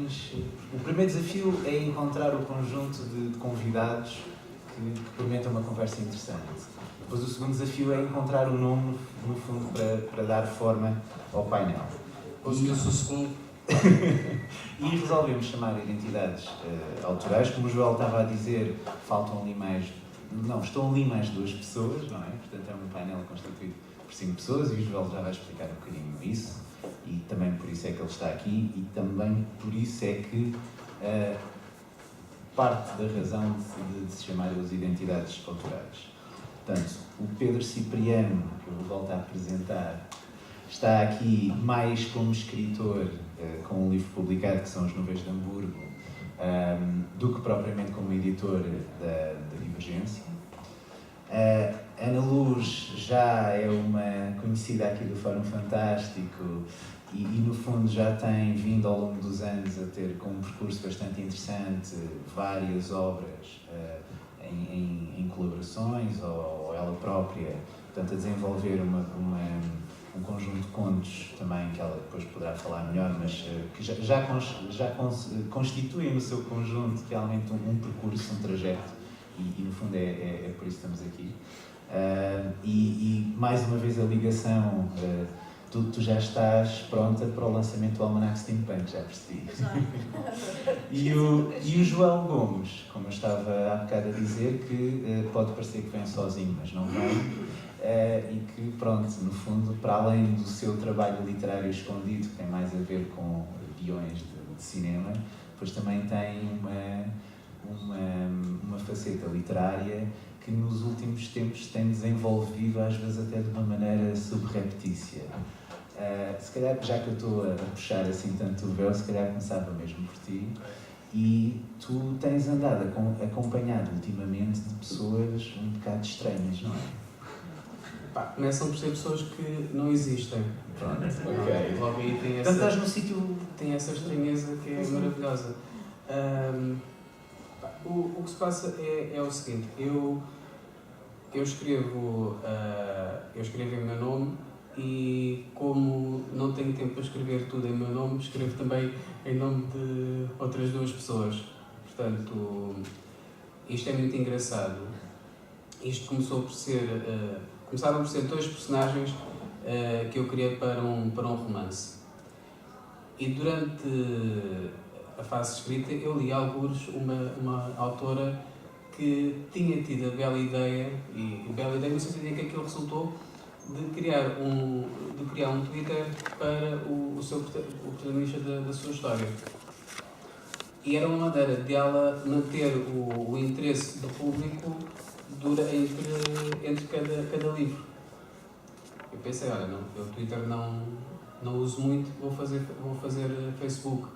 mas o primeiro desafio é encontrar o conjunto de convidados que permitam uma conversa interessante. Depois o segundo desafio é encontrar o nome, no fundo, para dar forma ao painel. Conseguiu-se o segundo. E resolvemos chamar identidades autorais. Como o Joel estava a dizer, faltam ali mais... Não, estão ali mais 2 pessoas, não é? Portanto, é um painel constituído por 5 pessoas e o Joel já vai explicar um bocadinho isso. E também por isso é que ele está aqui e também por isso é que parte da razão de se chamar as identidades autorais. Portanto, o Pedro Cipriano, que eu vou voltar a apresentar, está aqui mais como escritor, com um livro publicado, que são Os Nuvens de Hamburgo, do que propriamente como editor da Divergência. Ana Luz já é uma conhecida aqui do Fórum Fantástico e no fundo já tem vindo ao longo dos anos a ter com um percurso bastante interessante várias obras em colaborações ou ela própria, portanto a desenvolver um conjunto de contos também que ela depois poderá falar melhor, mas que já constituem no seu conjunto realmente um percurso, um trajeto e no fundo é por isso que estamos aqui. E mais uma vez a ligação, tu já estás pronta para o lançamento do Almanac Steampunk, já percebi. E o João Gomes, como eu estava há bocado a dizer, que pode parecer que vem sozinho, mas não vem. E que, pronto, no fundo, para além do seu trabalho literário escondido, que tem mais a ver com guiões de cinema, depois também tem uma faceta literária que nos últimos tempos tem desenvolvido, às vezes até de uma maneira subreptícia. Se calhar, já que eu estou a puxar assim tanto o véu, se calhar começava mesmo por ti. E tu tens andado acompanhado ultimamente de pessoas um bocado estranhas, não é? Começam por ser pessoas que não existem. Pronto, ok. Logo aí tem Então estás no sítio... Tem essa estranheza que é maravilhosa. O que se passa é o seguinte, eu escrevo em meu nome e como não tenho tempo para escrever tudo em meu nome, escrevo também em nome de outras 2 pessoas. Portanto, isto é muito engraçado. Isto começaram por ser 2 personagens que eu criei para um romance. E durante a fase de escrita eu li algures uma autora que tinha tido a bela ideia, e bela ideia no sentido em que aquilo resultou, de criar um Twitter para o protagonista da sua história. E era uma maneira de ela manter o interesse do público entre cada livro. Eu pensei, olha, não, eu Twitter não uso muito, vou fazer Facebook.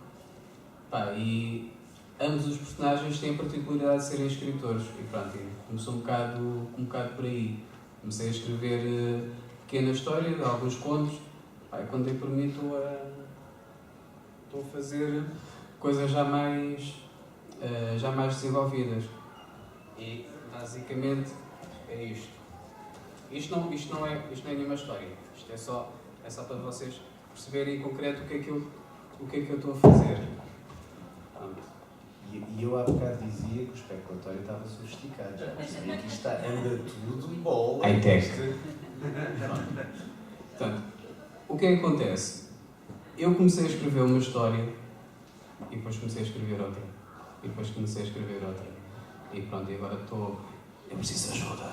E ambos os personagens têm a particularidade de serem escritores. E pronto, começou um bocado por aí. Comecei a escrever pequenas histórias, alguns contos. E quando dei por mim estou a fazer coisas já mais desenvolvidas. E basicamente é isto. Isto não é nenhuma história. Isto é só para vocês perceberem em concreto o que é que eu estou a fazer. E eu há bocado dizia que o especulatório estava sofisticado. Já percebi que isto anda tudo bola. High-tech. Portanto, o que é que acontece? Eu comecei a escrever uma história e depois comecei a escrever outra. E depois comecei a escrever outra. E pronto, e agora estou... Eu preciso de ajuda.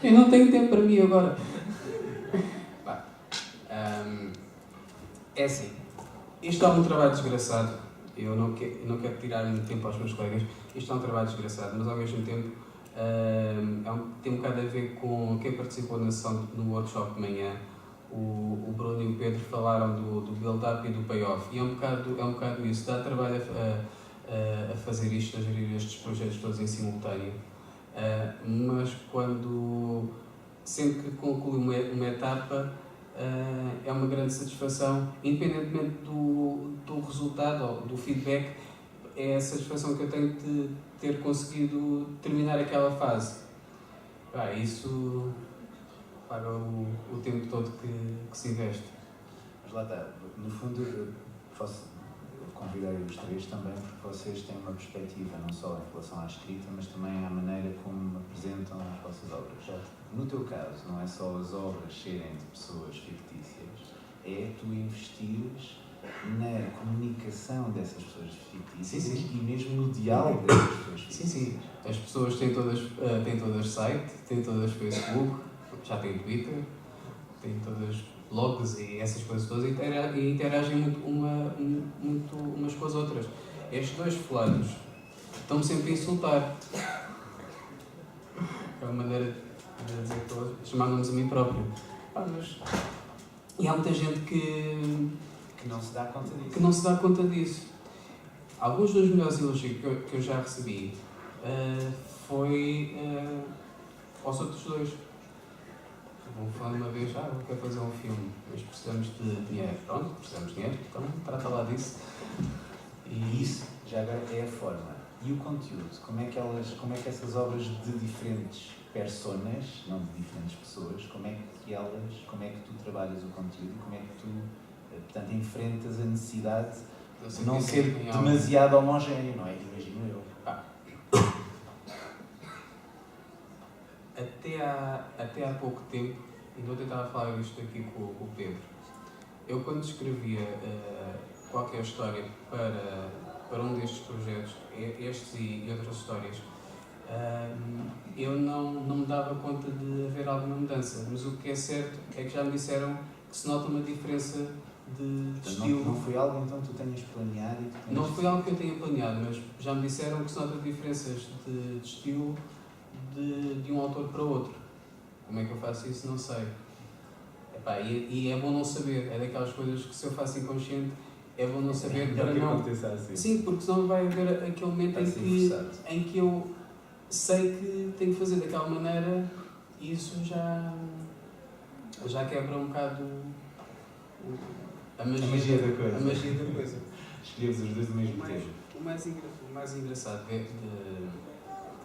Eu não tenho tempo para mim agora. É assim. Isto é um trabalho desgraçado. Eu não quero tirar muito tempo aos meus colegas. Isto é um trabalho desgraçado, mas ao mesmo tempo tem um bocado a ver com quem participou na sessão no workshop de manhã. O Bruno e o Pedro falaram do build-up e do payoff. E é um bocado isso. Dá trabalho a fazer isto, a gerir estes projetos todos em simultâneo. Mas sempre que conclui uma etapa, é uma grande satisfação, independentemente do resultado ou do feedback, é a satisfação que eu tenho de ter conseguido terminar aquela fase. Isso paga o tempo todo que se investe. Mas lá está, no fundo, convidei os três também porque vocês têm uma perspectiva não só em relação à escrita, mas também à maneira como apresentam as vossas obras. No teu caso, não é só as obras serem de pessoas fictícias, é tu investires na comunicação dessas pessoas fictícias e mesmo no diálogo dessas pessoas fictícias. Sim. As pessoas têm todas site, têm todas Facebook, já têm Twitter, têm todas blogs e essas coisas todas e interagem muito umas com as outras. Estes dois fulanos estão-me sempre a insultar. É uma maneira de dizer que chamávamos a mim próprio. E há muita gente que não se dá conta disso. Que não se dá conta disso. Alguns dos melhores elogios que eu já recebi foi aos outros dois. Vão falar uma vez, eu quero fazer um filme, mas precisamos de dinheiro. Pronto, precisamos de dinheiro, então trata lá disso. E isso, já agora, é a forma. E o conteúdo? Como é que essas obras de diferentes personas, não de diferentes pessoas, como é que tu trabalhas o conteúdo e como é que tu, portanto, enfrentas a necessidade de não ser demasiado homogéneo, não é? Imagino eu. Até há pouco tempo, e vou tentar falar isto aqui com o Pedro, eu quando escrevia qualquer história para um destes projetos, estes e outras histórias, eu não me dava conta de haver alguma mudança, mas o que é certo é que já me disseram que se nota uma diferença de estilo. Não foi algo então que tu tenhas planeado? Não foi algo que eu tenha planeado, mas já me disseram que se nota diferenças de estilo de um autor para outro. Como é que eu faço isso? Não sei. E é bom não saber. É daquelas coisas que se eu faço inconsciente, é bom não saber para não... Assim. Sim, porque senão vai haver aquele momento em que eu sei que tenho que fazer daquela maneira e isso já quebra um bocado a magia da coisa. Escolhemos os dois do mesmo tempo. O mais engraçado que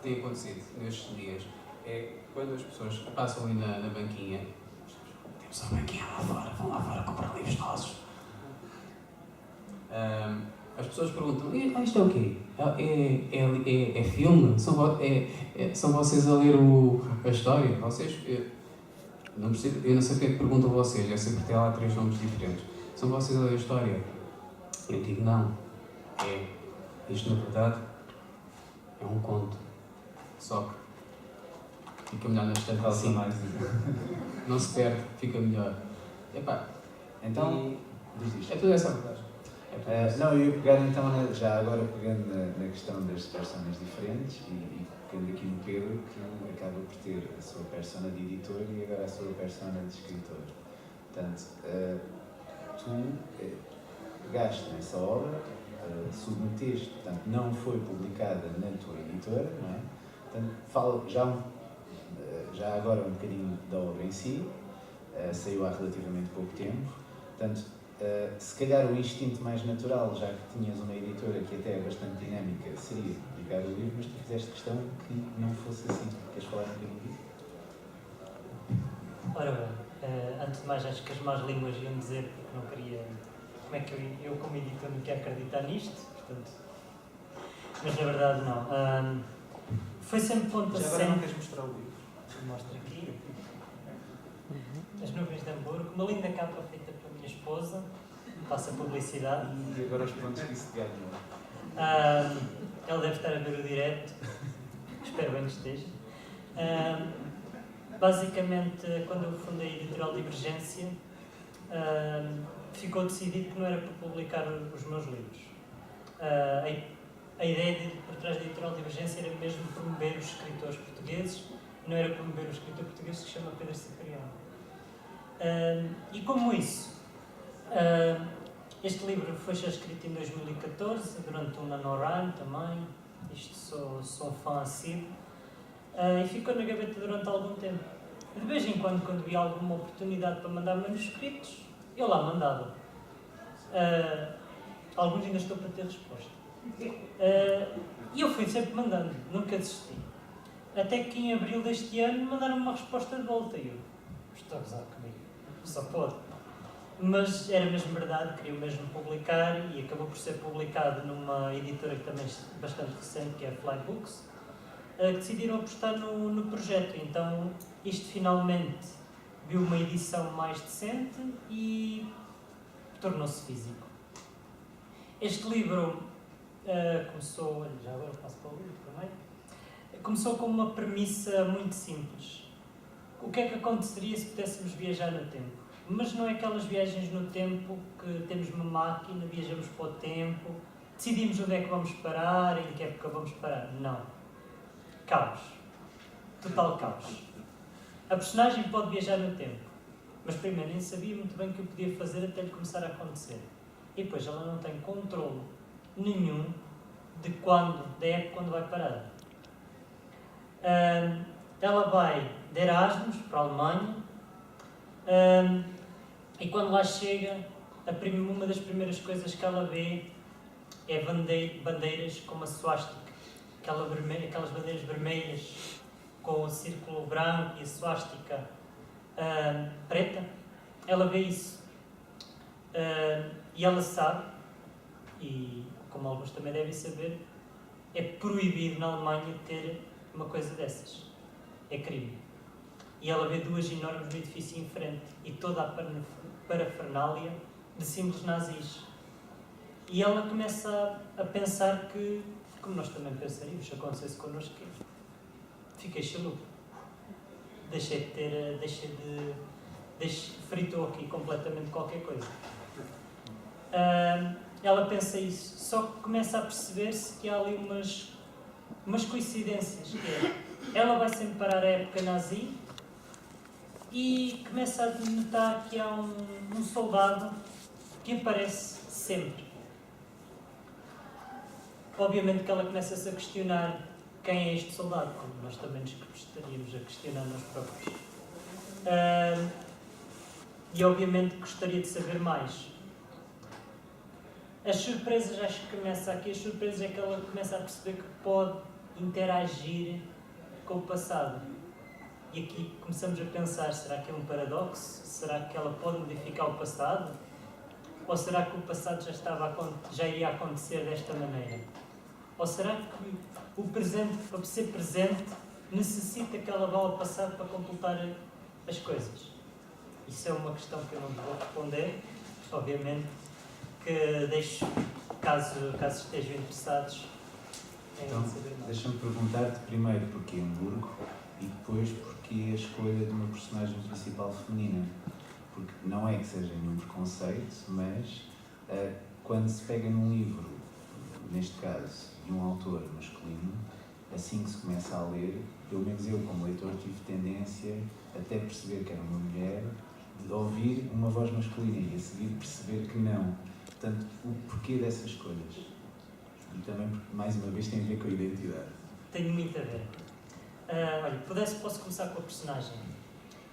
tem acontecido nestes dias é quando as pessoas passam ali na banquinha. Temos a banquinha lá fora, vão lá fora comprar livros nossos. As pessoas perguntam, isto é o quê? É filme? São vocês a ler a história? Eu não sei o que é que perguntam vocês, é sempre ter lá 3 nomes diferentes. São vocês a ler a história? Eu digo não. Isto na verdade é um conto. Só que fica melhor na estante assim. Não se perde, fica melhor. Então, diz isto. É tudo essa verdade. Eu ia pegar então, já agora pegando na questão das personas diferentes e pegando aqui no Pedro, que acaba por ter a sua persona de editor e agora a sua persona de escritor. Portanto, tu pegaste nessa obra, submeteste, portanto, não foi publicada na tua editora, não é? Portanto, fala já agora um bocadinho da obra em si, saiu há relativamente pouco tempo, portanto, se calhar o instinto mais natural, já que tinhas uma editora que até é bastante dinâmica, seria publicar o livro, mas tu fizeste questão que não fosse assim. Queres falar um bocadinho disso? Ora bem, antes de mais acho que as más línguas iam dizer porque não queria... Como é que eu como editor não quero acreditar nisto, portanto... Mas na verdade não. Foi sempre ponto a Já agora não queres mostrar o livro? Mostro aqui. As Nuvens de Hamburgo, uma linda capa feita pela minha esposa, passa publicidade. E agora os pontos que isso te ganhou. Ela deve estar a ver o direto, espero bem que esteja. Basicamente, quando eu fundei a Editorial Divergência, ficou decidido que não era para publicar os meus livros. A ideia por trás da Editorial Divergência era mesmo promover os escritores portugueses, não era promover o escritor português que se chama Pedro Cipriano. E como isso, este livro foi já escrito em 2014, durante um NaNoWriMo também, isto sou um fã assíduo, e ficou na gaveta durante algum tempo. De vez em quando havia alguma oportunidade para mandar manuscritos, eu lá mandava. Alguns ainda estou para ter resposta. E eu fui sempre mandando, nunca desisti. Até que em abril deste ano mandaram uma resposta de volta e eu, estou a gozar comigo, só pode. mas era mesmo verdade, queriam mesmo publicar e acabou por ser publicado numa editora que também é bastante recente, que é a Fly Books, que decidiram apostar no projeto. Então isto finalmente viu uma edição mais decente e tornou-se físico. Este livro começou, já agora passo para o livro também, começou com uma premissa muito simples. O que é que aconteceria se pudéssemos viajar no tempo? Mas não é aquelas viagens no tempo que temos uma máquina, viajamos para o tempo, decidimos onde é que vamos parar, em que época vamos parar. Não. Caos. Total caos. A personagem pode viajar no tempo, mas primeiro nem sabia muito bem o que eu podia fazer até lhe começar a acontecer. E depois ela não tem controle nenhum de da época quando vai parar. Ela vai de Erasmus para a Alemanha e quando lá chega, uma das primeiras coisas que ela vê é bandeiras com uma suástica, aquelas bandeiras vermelhas com o círculo branco e a suástica preta. Ela vê isso e ela sabe, e como alguns também devem saber, é proibido na Alemanha ter uma coisa dessas. É crime. E ela vê duas enormes no edifício em frente e toda a parafernália de símbolos nazis. E ela começa a pensar que, como nós também pensaríamos, se acontecesse connosco, fiquei chalupa. Fritou aqui completamente qualquer coisa. Ela pensa isso, só que começa a perceber-se que há ali umas coincidências, que é, ela vai sempre parar a época nazi e começa a notar que há um soldado que aparece sempre. Obviamente que ela começa-se a questionar quem é este soldado, como nós também nos estaríamos a questionar nós próprios. E obviamente gostaria de saber mais. As surpresas, acho que começa aqui, as surpresas é que ela começa a perceber que pode interagir com o passado. E aqui começamos a pensar, será que é um paradoxo? Será que ela pode modificar o passado? Ou será que o passado já iria acontecer desta maneira? Ou será que o presente, para ser presente, necessita que ela vá ao passado para completar as coisas? Isso é uma questão que eu não vou responder, obviamente, que deixo, caso estejam interessados em saber mais. Deixa-me perguntar-te primeiro porquê Hamburgo e depois porquê a escolha de uma personagem principal feminina. Porque não é que seja nenhum preconceito, mas quando se pega num livro, neste caso, de um autor masculino, assim que se começa a ler, pelo menos eu como leitor tive tendência até perceber que era uma mulher, de ouvir uma voz masculina e a seguir perceber que não. Portanto, o porquê dessas escolhas? E também porque, mais uma vez, tem a ver com a identidade. Tenho muito a ver. Olha, posso começar com a personagem.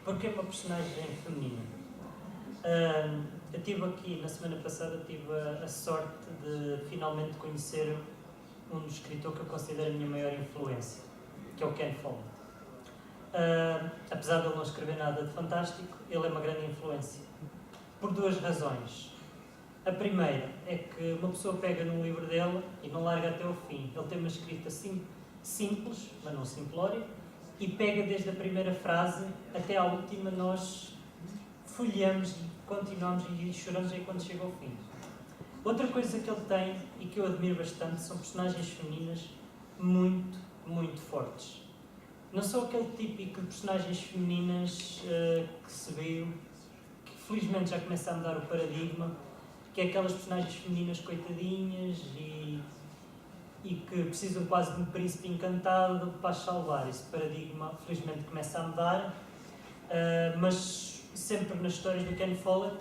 Porque é uma personagem feminina. Eu tive aqui, na semana passada, tive a sorte de finalmente conhecer um escritor que eu considero a minha maior influência, que é o Ken Follett. Apesar de ele não escrever nada de fantástico, ele é uma grande influência. Por duas razões. A primeira é que uma pessoa pega num livro dele e não larga até ao fim. Ele tem uma escrita simples, mas não simplória, e pega desde a primeira frase até à última, nós folheamos e continuamos e choramos aí quando chega ao fim. Outra coisa que ele tem e que eu admiro bastante são personagens femininas muito, muito fortes. Não sou aquele típico de personagens femininas que se viu, que felizmente já começa a mudar o paradigma, que é aquelas personagens femininas coitadinhas e que precisam quase de um príncipe encantado para as salvar. Esse paradigma felizmente começa a mudar, mas sempre nas histórias do Ken Follett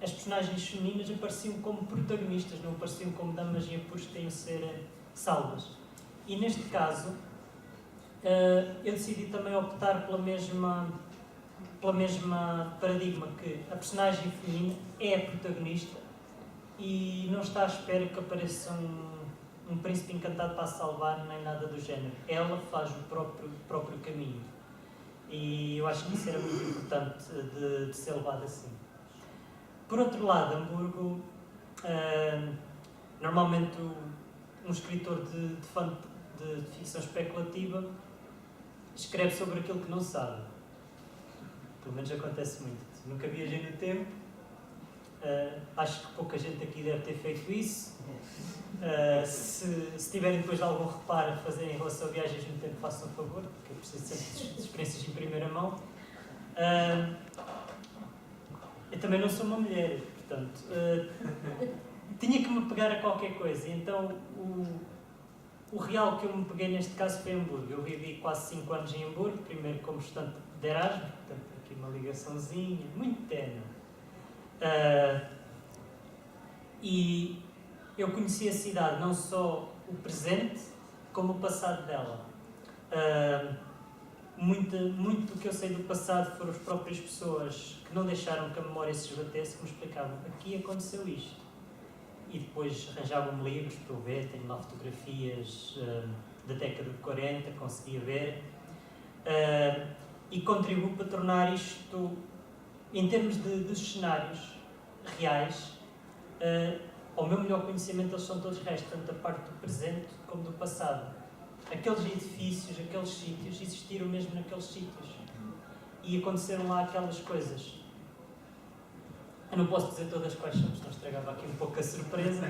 as personagens femininas apareciam como protagonistas, não apareciam como damas em apuros que têm de ser salvas. E neste caso eu decidi também optar pela mesma paradigma, que a personagem feminina é a protagonista e não está à espera que apareça um príncipe encantado para a salvar, nem nada do género. Ela faz o próprio caminho. E eu acho que isso era muito importante de ser levado assim. Por outro lado, Hamburgo, normalmente um escritor de ficção especulativa escreve sobre aquilo que não sabe. Pelo menos acontece muito. Nunca viajei no tempo. Acho que pouca gente aqui deve ter feito isso. Se tiverem depois de algum reparo a fazer em relação a viagens no tempo, façam um favor, porque eu preciso sempre de experiências em primeira mão. Eu também não sou uma mulher, portanto, tinha que me pegar a qualquer coisa. Então, o real que eu me peguei neste caso foi Hamburgo. Eu vivi quase 5 anos em Hamburgo, primeiro como estudante de Erasmus, portanto, aqui uma ligaçãozinha, muito ténue. E eu conheci a cidade, não só o presente, como o passado dela. Muito do que eu sei do passado foram as próprias pessoas que não deixaram que a memória se esbatesse, que me explicavam: aqui aconteceu isto. E depois arranjavam-me livros para eu ver, tenho lá fotografias da década de 40, conseguia ver. E contribuo para tornar isto, em termos dos cenários reais, ao meu melhor conhecimento, eles são todos restos, tanto da parte do presente como do passado. Aqueles edifícios, aqueles sítios, existiram mesmo naqueles sítios. E aconteceram lá aquelas coisas. Eu não posso dizer todas quais são, senão estragava aqui um pouco a surpresa.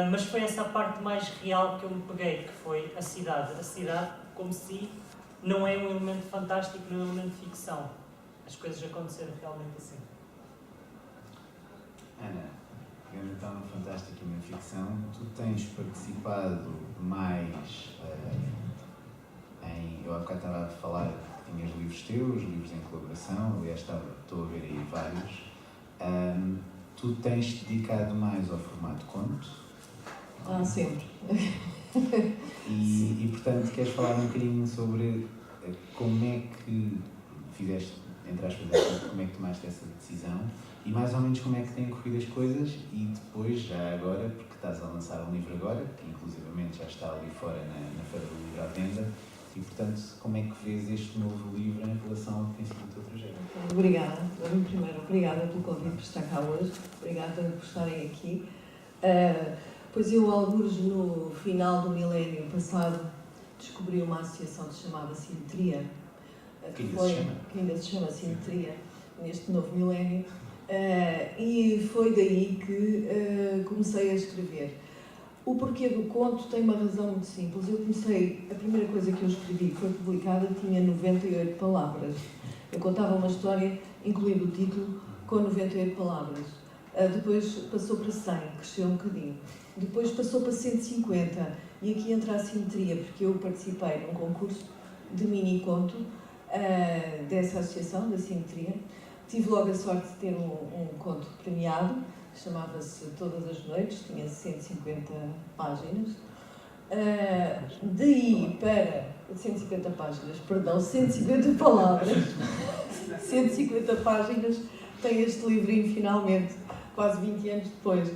Mas foi essa a parte mais real que eu me peguei, que foi a cidade. A cidade, como se não é um elemento fantástico, não é um elemento de ficção. As coisas aconteceram realmente assim. Ana, pegando então no fantástico e na ficção, tu tens participado mais em... Eu há bocado estava a falar que tinhas livros teus, livros em colaboração, aliás estou a ver aí vários. Tu tens-te dedicado mais ao formato conto? Sempre. E portanto, queres falar um bocadinho sobre como é que fizeste, entre aspas, como é que tomaste essa decisão e mais ou menos como é que têm corrido as coisas e depois, já agora, porque estás a lançar um livro agora, que inclusivamente já está ali fora na Feira do Livro à venda, e portanto, como é que vês este novo livro em relação ao que tem sido o teu trajeto? Obrigada. Primeiro, obrigada pelo convite por estar cá hoje. Obrigada por estarem aqui. Pois eu, alguns no final do milénio passado, descobri uma associação que se chamava Simetria. Que ainda se chama Simetria, neste novo milénio. E foi daí que comecei a escrever. O porquê do conto tem uma razão muito simples. A primeira coisa que eu escrevi, que foi publicada, tinha 98 palavras. Eu contava uma história, incluindo o título, com 98 palavras. Depois passou para 100, cresceu um bocadinho. Depois passou para 150, e aqui entra a simetria, porque eu participei num concurso de mini-conto dessa associação, da Simetria. Tive logo a sorte de ter um conto premiado, chamava-se Todas as Noites, tinha 150 páginas. Daí para 150 páginas, perdão, 150 palavras, 150 páginas, tem este livrinho finalmente, quase 20 anos depois.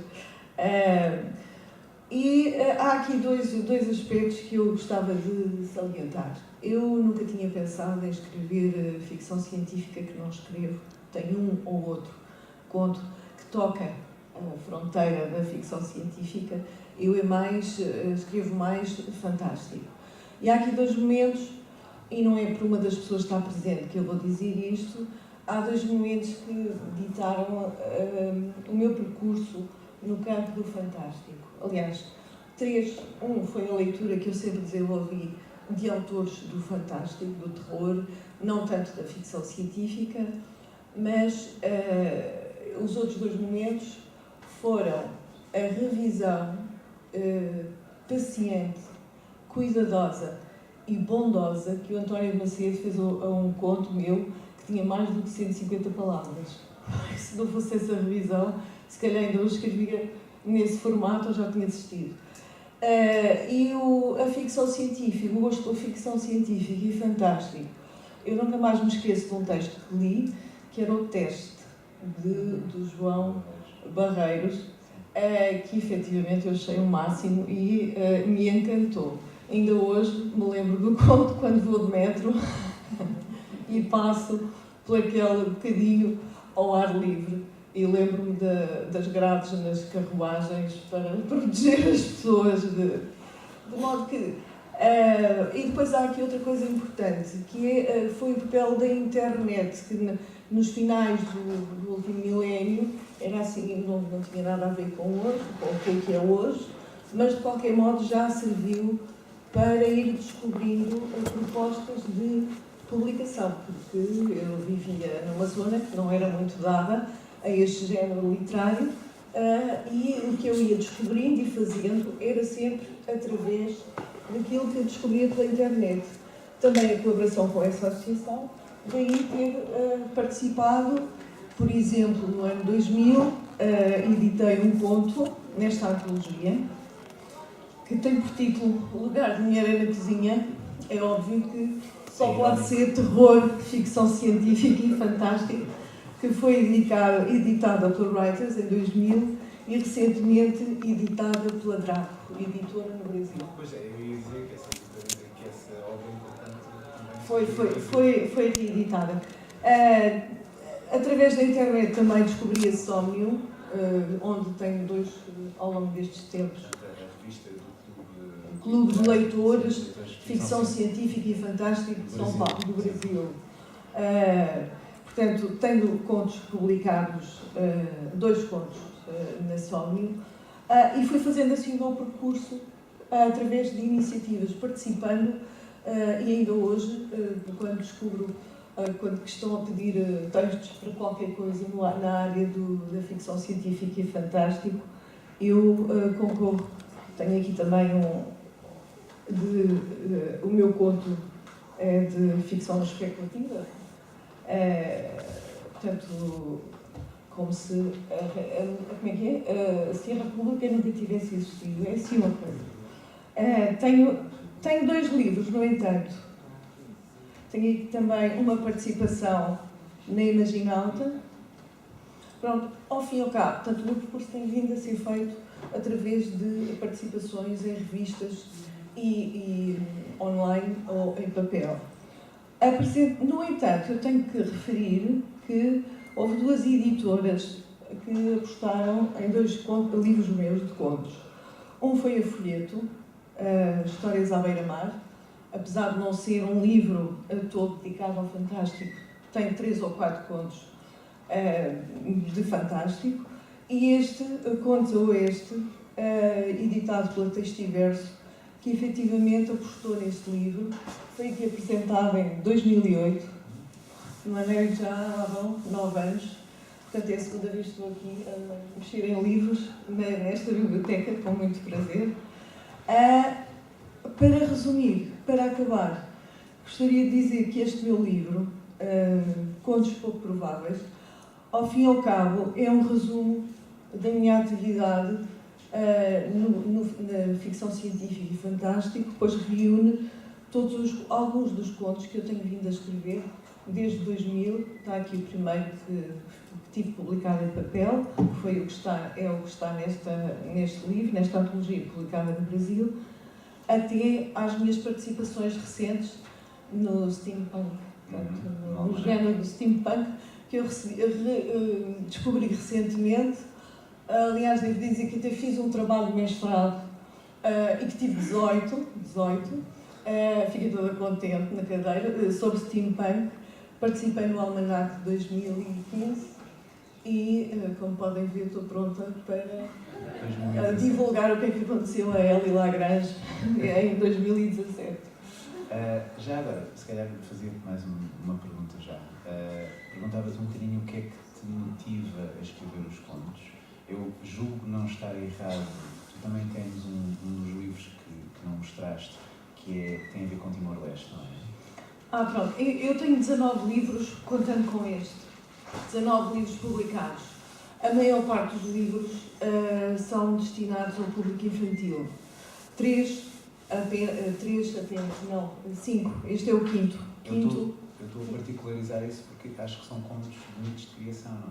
E há aqui dois aspectos que eu gostava de salientar. Eu nunca tinha pensado em escrever ficção científica, que não escrevo. Tenho um ou outro conto que toca a fronteira da ficção científica. Eu escrevo mais fantástico. E há aqui dois momentos, e não é por uma das pessoas estar presente que eu vou dizer isto, há dois momentos que ditaram o meu percurso no campo do fantástico. Aliás, três. Um foi a leitura que eu sempre desenvolvi de autores do fantástico, do terror, não tanto da ficção científica, mas os outros dois momentos foram a revisão paciente, cuidadosa e bondosa que o António Macedo fez a um conto meu que tinha mais do que 150 palavras. Se não fosse essa revisão, se calhar ainda hoje escrevia nesse formato, eu já tinha desistido. E a ficção científica, o gosto pela ficção científica e fantástico. Eu nunca mais me esqueço de um texto que li, que era o Teste, do João Barreiros, que efetivamente eu achei o máximo e me encantou. Ainda hoje me lembro do conto quando vou de metro e passo por aquele bocadinho ao ar livre e lembro-me das grades nas carruagens para proteger as pessoas, de modo que... e depois há aqui outra coisa importante, que foi o papel da internet, que nos finais do último milénio era assim, não tinha nada a ver com hoje, com o que é hoje, mas de qualquer modo já serviu para ir descobrindo propostas de publicação, porque eu vivia numa zona que não era muito dada a este género literário, e o que eu ia descobrindo e fazendo era sempre através daquilo que eu descobria pela internet. Também a colaboração com essa associação, daí ter participado, por exemplo, no ano 2000, editei um conto nesta antologia, que tem por título O Lugar de Mulher na Cozinha. É óbvio que só pode ser terror, ficção científica e fantástica, que foi editada pela Writers em 2000 e recentemente editada pela Draco, editora no Brasil. Pois é, eu ia dizer que essa obra importante também foi reeditada. Através da internet também descobri a Somnium, onde tenho dois, ao longo destes tempos, a revista do Clube de Leitores, Ficção Científica e Fantástica de São Paulo, do Brasil. Portanto, tenho contos publicados, 2 contos na Somnium, e fui fazendo assim o meu percurso através de iniciativas, participando, e ainda hoje, quando descubro, quando estão a pedir textos para qualquer coisa na área da ficção científica e fantástico, eu concorro. Tenho aqui também o meu conto é de ficção especulativa, portanto, como se como é que é? Se a República nunca tivesse existido, é assim uma coisa. Tenho 2 livros, no entanto. Tenho aqui também uma participação na Imaginalta. Pronto, ao fim e ao cabo, portanto, o meu percurso tem vindo a ser feito através de participações em revistas e online ou em papel. No entanto, eu tenho que referir que houve 2 editoras que apostaram em 2 livros meus de contos. Um foi a Folheto, Histórias à Beira-Mar, apesar de não ser um livro todo dedicado ao fantástico, tem 3 ou 4 contos de fantástico, e este conto editado pela Textiverso, que efetivamente apostou neste livro, foi aqui apresentado em 2008, no América já há 9 anos, portanto é a segunda vez que estou aqui a mexer em livros nesta biblioteca, com muito prazer. Para resumir, para acabar, gostaria de dizer que este meu livro, Contos Pouco Prováveis, ao fim e ao cabo, é um resumo da minha atividade na ficção científica e fantástica, depois reúne alguns dos contos que eu tenho vindo a escrever desde 2000. Está aqui o primeiro que tive publicado em papel, que foi o que está neste livro, nesta antologia publicada no Brasil, até às minhas participações recentes no steampunk, no género do steampunk, que eu descobri recentemente. Aliás, devo dizer que até fiz um trabalho de mestrado e que tive 18, fiquei toda contente na cadeira, sobre steampunk. Participei no Almanac de 2015 e, como podem ver, estou pronta para divulgar o que é que aconteceu a Élie Lagrange em 2017. Já agora, se calhar fazia mais uma pergunta já. Perguntavas um bocadinho o que é que te motiva a escrever os contos. Eu julgo não estar errado. Tu também tens um dos livros que não mostraste, que tem a ver com Timor-Leste, não é? Pronto. Eu tenho 19 livros, contando com este. 19 livros publicados. A maior parte dos livros são destinados ao público infantil. 5. Este é o quinto. Eu estou a particularizar isso porque acho que são contos bonitos de criação, não é?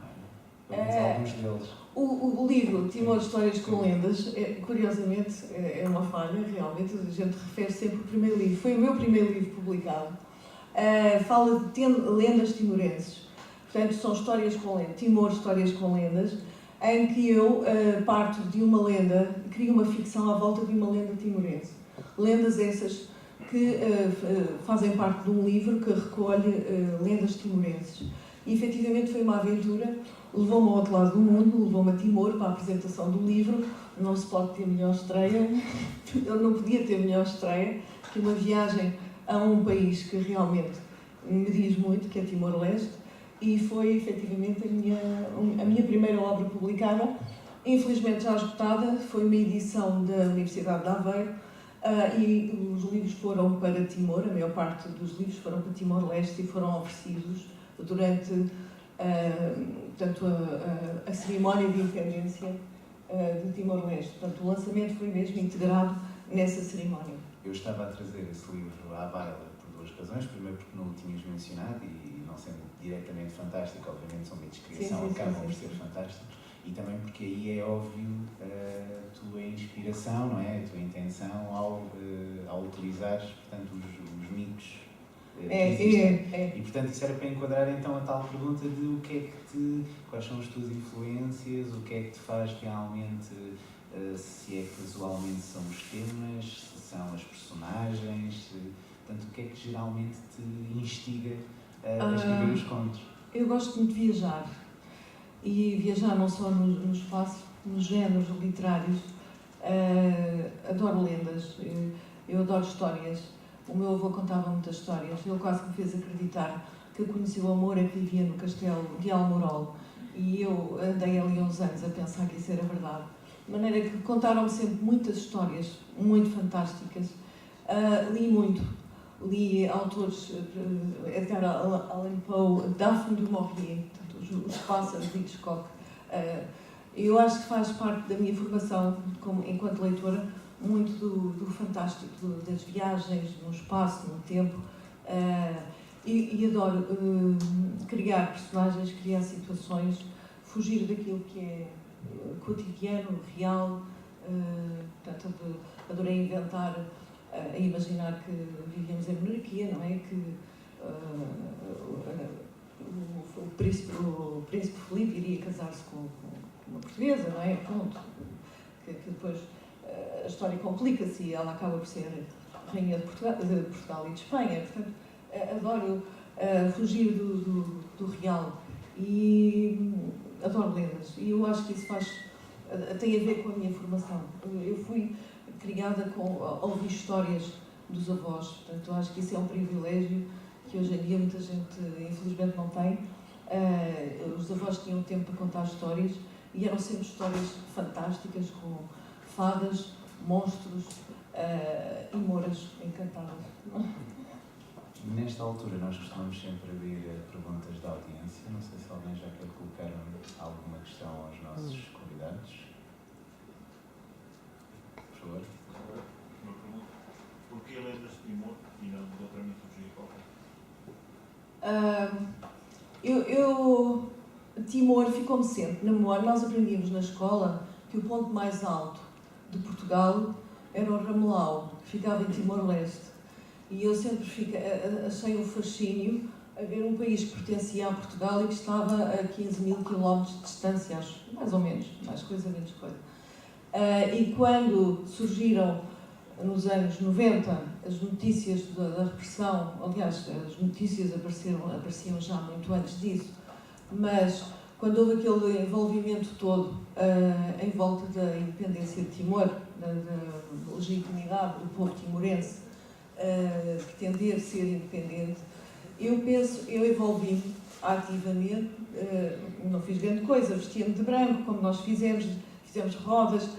Pelo menos alguns deles. O livro Timor Histórias com Lendas, curiosamente, é uma falha, realmente. A gente refere sempre o primeiro livro. Foi o meu primeiro livro publicado. Fala de lendas timorenses. Portanto, são histórias com lendas, Timor, histórias com lendas, em que eu parto de uma lenda, crio uma ficção à volta de uma lenda timorense. Lendas essas que fazem parte de um livro que recolhe lendas timorenses. E, efetivamente, foi uma aventura, levou-me ao outro lado do mundo, levou-me a Timor para a apresentação do livro. Não se pode ter melhor estreia, eu não podia ter melhor estreia que uma viagem a um país que realmente me diz muito, que é Timor-Leste, e foi, efetivamente, a minha primeira obra publicada, infelizmente já esgotada, foi uma edição da Universidade de Aveiro, e os livros foram para Timor, a maior parte dos livros foram para Timor-Leste e foram oferecidos durante portanto, a cerimónia de independência de Timor-Leste. Portanto, o lançamento foi mesmo integrado nessa cerimónia. Eu estava a trazer esse livro à baila por duas razões. Primeiro, porque não o tinhas mencionado e, não sendo diretamente fantástico, obviamente são mitos de criação, acabam por ser fantásticos. E também porque aí é óbvio a tua inspiração, não é? A tua intenção ao utilizar, portanto, os mitos que existem. E, portanto, isso era para enquadrar então a tal pergunta de o que é que quais são as tuas influências, o que é que te faz realmente, se é casualmente são os temas, se são as personagens, portanto, o que é que geralmente te instiga a escrever os contos? Eu gosto muito de viajar. E viajar não só no espaço, nos géneros literários. Adoro lendas, eu adoro histórias. O meu avô contava muitas histórias, ele quase me fez acreditar que conheci o amor é que vivia no castelo de Almorol. E eu andei ali uns anos a pensar que isso era verdade. De maneira que contaram-me sempre muitas histórias muito fantásticas. Li muito. Li autores, Edgar Allan Poe, Daphne du Maurier, Os Pássaros de Hitchcock. Eu acho que faz parte da minha formação enquanto leitora muito do fantástico, das viagens no espaço, no tempo. E adoro criar personagens, criar situações, fugir daquilo que é cotidiano, real. Portanto, adorei inventar, a imaginar que vivíamos em monarquia, não é? Que o príncipe Filipe iria casar-se com uma portuguesa, não é? Pronto. Que depois a história complica-se e ela acaba por ser rainha de Portugal e de Espanha. Portanto, adoro fugir do real e adoro lendas. E eu acho que isso tem a ver com a minha formação. Eu fui criada a ouvir histórias dos avós. Portanto, eu acho que isso é um privilégio que hoje em dia muita gente, infelizmente, não tem. Os avós tinham tempo para contar histórias e eram sempre histórias fantásticas, com fadas, monstros e mouras encantadas. Nesta altura, nós costumamos sempre abrir perguntas da audiência. Não sei se alguém já quer colocar alguma questão aos nossos convidados. Por favor. Uma pergunta. Porquê lendas de Timor e não de outra mitologia qualquer? Timor ficou-me sempre na memória. Nós aprendíamos na escola que o ponto mais alto de Portugal era o Ramelau, que ficava em Timor-Leste. E eu sempre achei um fascínio a ver um país que pertencia a Portugal e que estava a 15 mil quilómetros de distância, acho, mais ou menos, mais coisa, menos coisa. E quando surgiram, nos anos 90, as notícias da repressão, aliás, as notícias apareciam já muito antes disso, mas quando houve aquele envolvimento todo em volta da independência de Timor, da legitimidade do povo timorense, pretender ser independente, eu envolvi-me ativamente, não fiz grande coisa, vestia-me de branco, como nós fizemos rodas,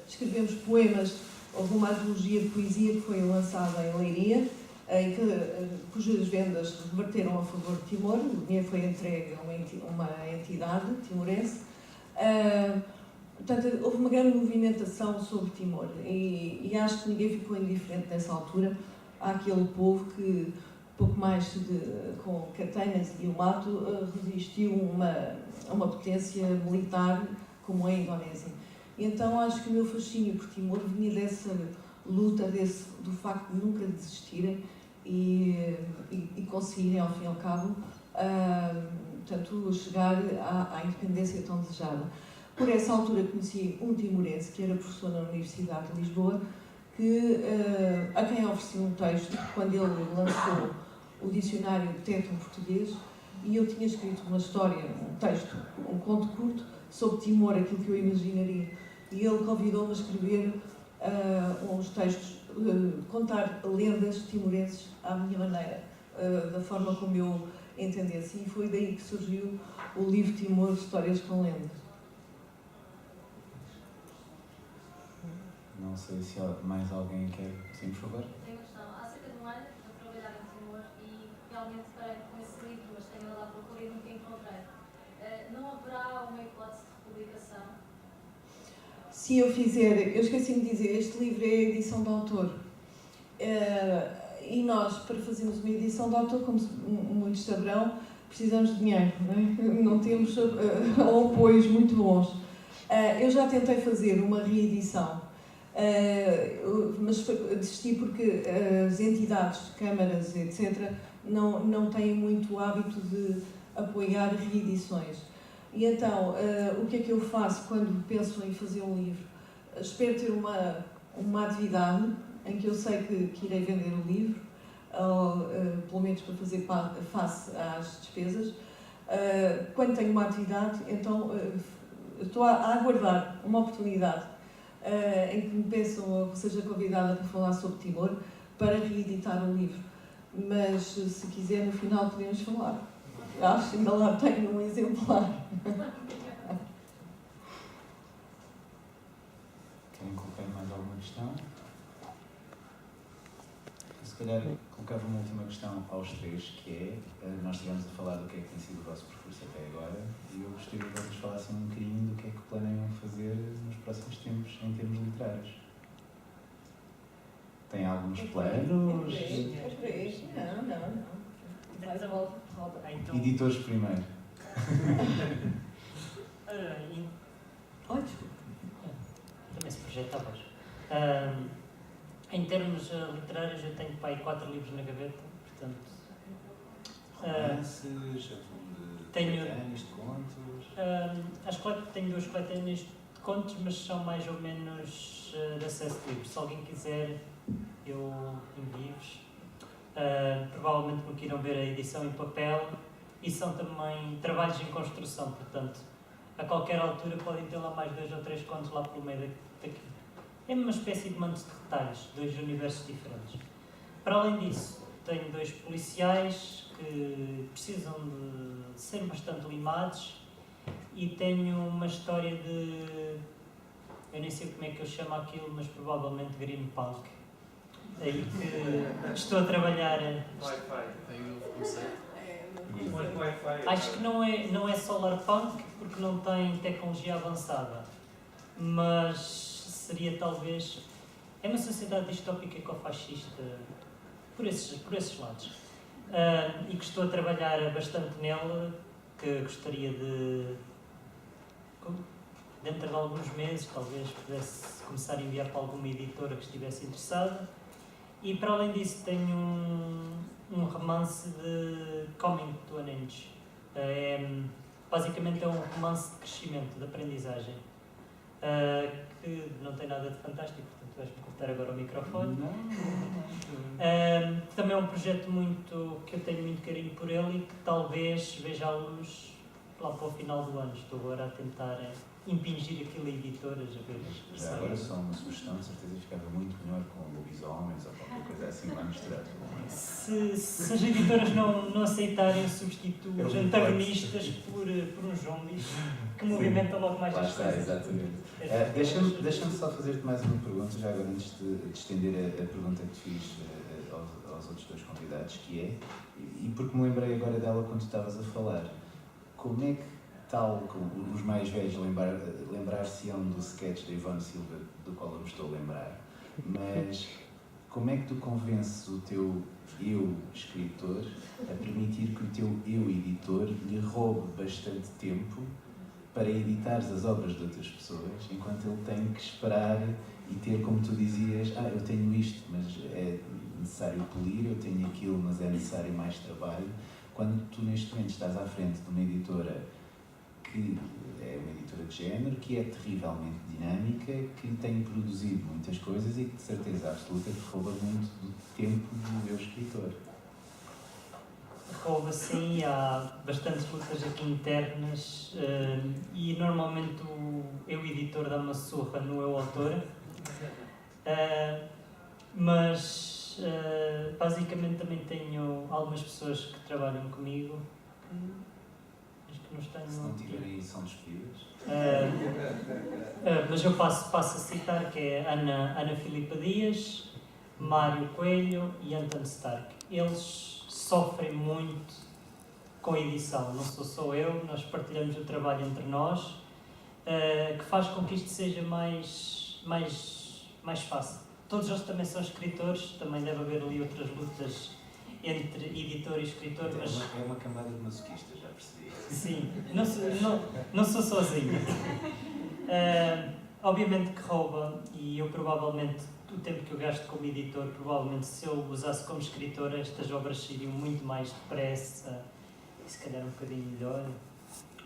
escrevemos poemas. Houve uma antologia de poesia que foi lançada em Leiria, cujas vendas reverteram a favor de Timor. O dinheiro foi entregue a uma entidade timorense. Portanto, houve uma grande movimentação sobre Timor e acho que ninguém ficou indiferente nessa altura àquele povo que, pouco mais com Catanhas e o mato, resistiu a uma potência militar como é a Indonésia. E então acho que o meu fascínio por Timor vinha dessa luta, do facto de nunca desistirem e conseguirem, ao fim e ao cabo, portanto, chegar à independência tão desejada. Por essa altura conheci um timorense, que era professor na Universidade de Lisboa, a quem ofereci um texto quando ele lançou o dicionário Tétano-Português, e eu tinha escrito uma história, um texto, um conto curto, sobre Timor, aquilo que eu imaginaria. E ele convidou-me a escrever uns textos, contar lendas timorenses à minha maneira, da forma como eu entendesse. E foi daí que surgiu o livro Timor, Histórias com Lendas. Não sei se mais alguém quer. Sim, por favor. Tenho uma questão. Há cerca de um ano eu trabalhava em Timor e realmente parei com esse livro, mas tenho lá procurado e nunca encontrei. Não haverá uma hipótese de republicação? Se eu fizer, eu esqueci-me de dizer, este livro é edição de autor. E nós, para fazermos uma edição de autor, como muitos saberão, precisamos de dinheiro, não é? Não temos apoios muito bons. Eu já tentei fazer uma reedição, mas desisti porque as entidades, câmaras, etc., não têm muito hábito de apoiar reedições. E então, o que é que eu faço quando penso em fazer um livro? Espero ter uma atividade em que eu sei que irei vender o livro, ou, pelo menos para fazer face às despesas. Quando tenho uma atividade, então estou a aguardar uma oportunidade em que me peçam ou que seja convidada para falar sobre Timor, para reeditar o livro. Mas, se quiser, no final podemos falar. Acho que ainda lá tenho um exemplar. Querem colocar mais alguma questão? Se calhar colocava uma última questão aos três, que é, nós estivemos a falar do que é que tem sido o vosso percurso até agora, e eu gostaria que vocês falassem um bocadinho do que é que planeiam fazer nos próximos tempos, em termos literários. Têm alguns planos? Não. Faz roda. Então, Editores primeiro. Olha, desculpa. também se projeta a voz. Em termos literários, eu tenho para aí 4 livros na gaveta, portanto. Romances, tenho- coletâneos de contos. Tenho 2 coletâneas de contos, mas são mais ou menos de acesso livre. Se alguém quiser, eu envio-vos. Provavelmente nunca irão ver a edição em papel, e são também trabalhos em construção, portanto, a qualquer altura podem ter lá mais 2 ou 3 contos lá pelo meio daqui. É uma espécie de manto de retalhos, 2 universos diferentes. Para além disso, tenho 2 policiais que precisam de ser bastante limados, e tenho uma história de... eu nem sei como é que eu chamo aquilo, mas provavelmente Green Punk. Aí que estou a trabalhar... Wi-Fi. Tem um novo conceito. Wi-Fi. Acho que não é solar punk, porque não tem tecnologia avançada, mas seria talvez... é uma sociedade distópica ecofascista por esses lados. E que estou a trabalhar bastante nela, que gostaria de, dentro de alguns meses, talvez pudesse começar a enviar para alguma editora que estivesse interessada. E para além disso tenho um romance de Coming to an End. Basicamente é um romance de crescimento, de aprendizagem, que não tem nada de fantástico, portanto vais-me cortar agora o microfone. Também é um projeto que eu tenho muito carinho por ele, e que talvez veja a luz lá para o final do ano. Estou agora a tentar impingir aquilo a editoras, a ver. Já agora só uma sugestão, de certeza ficava muito melhor com lobisomens ou qualquer coisa assim lá misturado. Se as editoras não aceitarem, substituo os antagonistas por uns zombies que movimentam logo mais Lá as está, coisas. exatamente. Deixa-me só fazer-te mais uma pergunta, já agora antes de estender a pergunta que te fiz aos outros 2 convidados, que é, e porque me lembrei agora dela quando estavas a falar, como é que, tal como os mais velhos lembrar-se-ão do sketch da Ivone Silva, do qual eu me estou a lembrar, mas como é que tu convences o teu eu escritor a permitir que o teu eu editor lhe roube bastante tempo para editares as obras de outras pessoas, enquanto ele tem que esperar e ter, como tu dizias, eu tenho isto, mas é necessário polir, eu tenho aquilo, mas é necessário mais trabalho. quando tu neste momento estás à frente de uma editora que é uma editora de género, que é terrivelmente dinâmica, que tem produzido muitas coisas e que de certeza absoluta te rouba muito do tempo do meu escritor. Rouba sim, há bastantes lutas aqui internas e normalmente eu editor dá uma surra no eu autor, mas basicamente também tenho algumas pessoas que trabalham comigo que não estão Se não tiverem, são despedidas. mas eu passo a citar, que é Ana Filipa Dias, Mário Coelho e Anton Stark. Eles sofrem muito com a edição, não sou só eu, nós partilhamos o trabalho entre nós, que faz com que isto seja mais fácil. Todos eles também são escritores, também deve haver ali outras lutas entre editor e escritor, mas... É uma camada de masoquistas, já percebi. Sim, não sou sozinho. Obviamente que rouba, e eu provavelmente, o tempo que eu gasto como editor, provavelmente se eu usasse como escritor, estas obras seriam muito mais depressa e se calhar um bocadinho melhor.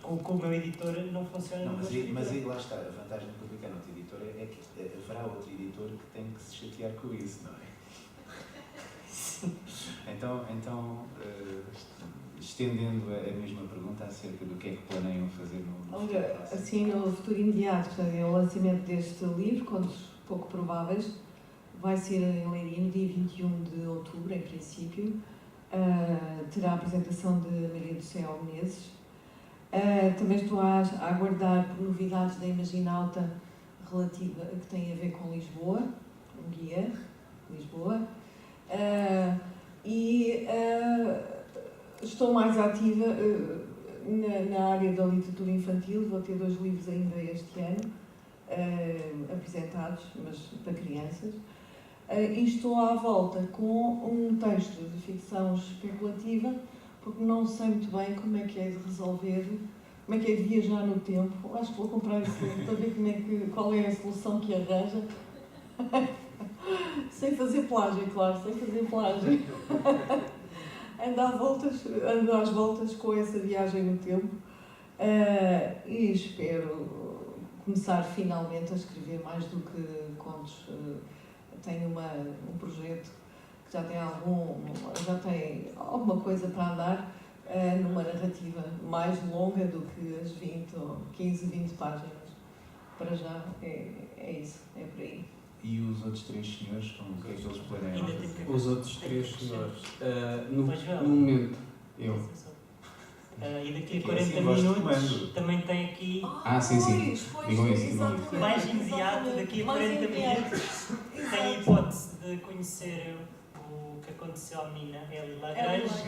Com o meu editor não funciona. Não, mas aí lá está, a vantagem de publicar noutra editora é que haverá outro editor que tem que se chatear com isso, não é? Então estendendo a mesma pergunta acerca do que é que planeiam fazer no Olha, futuro próximo. assim, no futuro imediato, portanto, é o lançamento deste livro, Contos Pouco Prováveis, vai ser em Leiria no dia 21 de outubro, em princípio. Terá a apresentação de Maria do Céu Menezes. Também estou a aguardar por novidades da Imaginalta relativa que tem a ver com Lisboa, um guia, Lisboa. Estou mais ativa na área da literatura infantil, vou ter 2 livros ainda este ano, apresentados, mas para crianças. E estou à volta com um texto de ficção especulativa, porque não sei muito bem como é que é de resolver, como é que é de viajar no tempo. Acho que vou comprar esse livro para ver qual é a solução que arranja. Sem fazer plágio, claro, sem fazer plágio. Ando às voltas com essa viagem no tempo e espero começar finalmente a escrever mais do que contos. Tenho um projeto que já tem alguma coisa para andar numa narrativa mais longa do que as 15, 20 páginas. Para já é isso, é por aí. E os outros 3 senhores, como o que é que eles planeiam fazer? Os outros 3 senhores, no Pois não. momento, eu. E daqui a Que 40 assim voz de minutos comando. também tem aqui Sim. Digam isso. Exatamente. mais imediato, daqui a 40 minutos tem a hipótese de conhecer o que aconteceu à menina Ellie Lagrange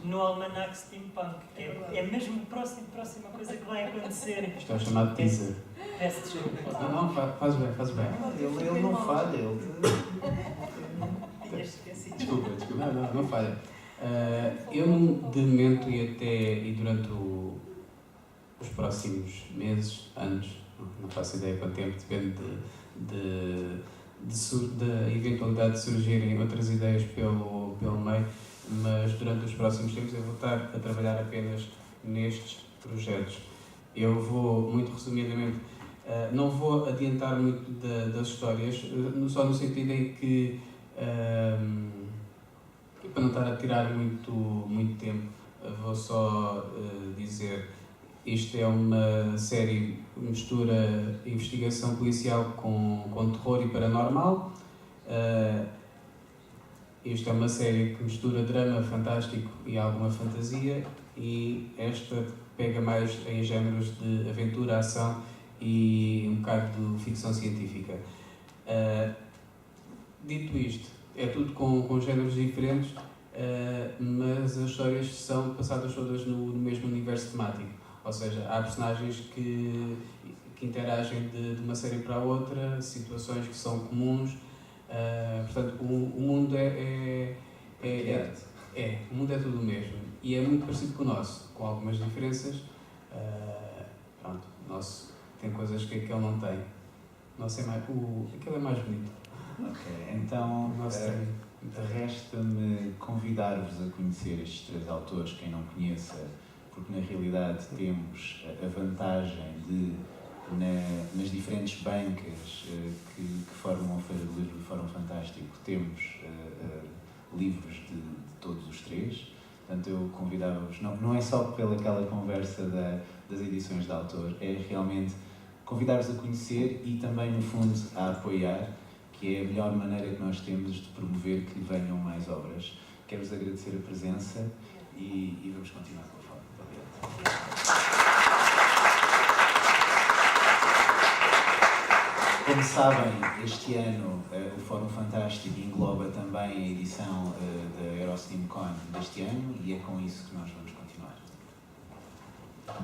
no Almanac Steampunk, que é mesmo a próxima coisa que vai acontecer. Isto é o chamado teaser. Peço desculpa. Não, faz bem. Ele não falha, ele... Tinhas esquecido. Desculpa. Não falha. Eu, de momento e durante os próximos meses, anos, não faço ideia quanto tempo, depende da eventualidade de surgirem outras ideias pelo meio, mas durante os próximos tempos eu vou estar a trabalhar apenas nestes projetos. Eu vou, muito resumidamente, não vou adiantar muito das histórias, só no sentido em que, para não estar a tirar muito tempo, vou só dizer: isto é uma série que mistura investigação policial com terror e paranormal. Isto é uma série que mistura drama fantástico e alguma fantasia, e esta pega mais em géneros de aventura, ação e um bocado de ficção científica. Dito isto, é tudo com géneros diferentes, mas as histórias são passadas todas no mesmo universo temático. Ou seja, há personagens que interagem de uma série para a outra, situações que são comuns. Portanto, o mundo o mundo é tudo o mesmo. E é muito parecido com o nosso, com algumas diferenças. Pronto, o nosso tem coisas que aquele não tem. O nosso aquele é mais bonito. Ok, então... O nosso tem. Resta-me convidar-vos a conhecer estes 3 autores, quem não conheça, porque na realidade temos a vantagem de, nas diferentes bancas que formam a Feira do Livro do Fórum Fantástico, temos livros de todos os 3. Portanto, eu convidava-vos, não é só pelaquela conversa das edições de autor, é realmente convidar-vos a conhecer e também, no fundo, a apoiar, que é a melhor maneira que nós temos de promover que venham mais obras. Quero-vos agradecer a presença e vamos continuar com a fala. Obrigado. Como sabem, este ano o Fórum Fantástico engloba também a edição da EuroCinemaCon deste ano e é com isso que nós vamos